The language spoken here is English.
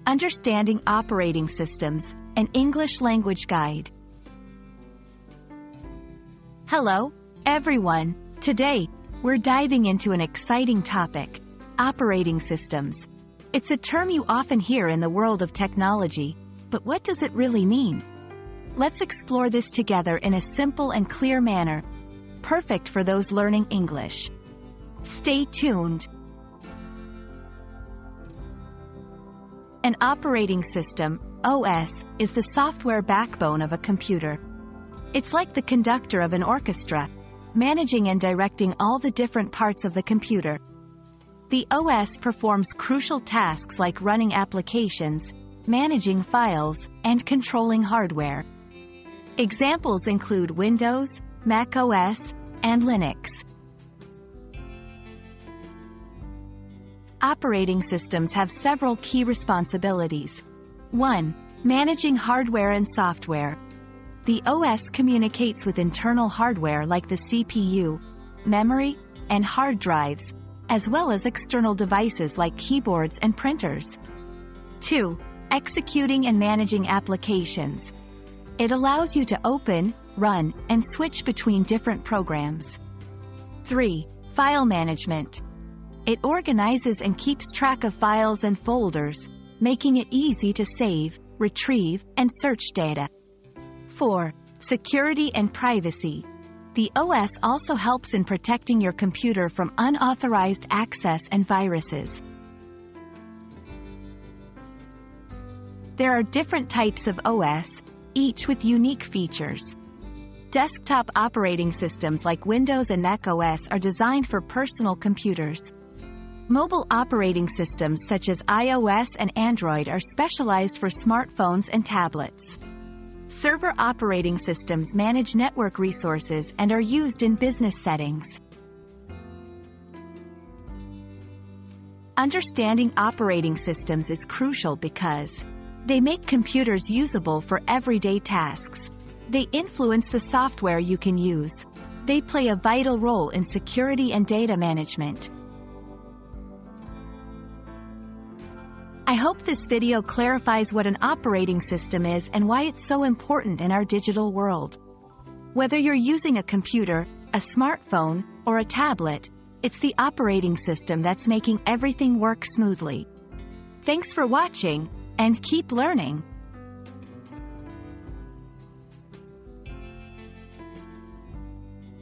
Understanding Operating Systems, an English language guide. Hello, everyone. Today, we're diving into an exciting topic: operating systems. It's a term you often hear in the world of technology, but what does it really mean? Let's explore this together in a simple and clear manner, perfect for those learning English. Stay tuned. An operating system, OS, is the software backbone of a computer. It's like the conductor of an orchestra, managing and directing all the different parts of the computer. The OS performs crucial tasks like running applications, managing files, and controlling hardware. Examples include Windows, Mac OS, and Linux. Operating systems have several key responsibilities. 1. Managing hardware and software. The OS communicates with internal hardware like the CPU, memory, and hard drives, as well as external devices like keyboards and printers. 2. Executing and managing applications. It allows you to open, run, and switch between different programs. 3. File management. It organizes and keeps track of files and folders, making it easy to save, retrieve, and search data. 4. Security and privacy. The OS also helps in protecting your computer from unauthorized access and viruses. There are different types of OS, each with unique features. Desktop operating systems like Windows and Mac OS are designed for personal computers. Mobile operating systems such as iOS and Android are specialized for smartphones and tablets. Server operating systems manage network resources and are used in business settings. Understanding operating systems is crucial because they make computers usable for everyday tasks. They influence the software you can use. They play a vital role in security and data management. I hope this video clarifies what an operating system is and why it's so important in our digital world. Whether you're using a computer, a smartphone, or a tablet, it's the operating system that's making everything work smoothly. Thanks for watching, and keep learning.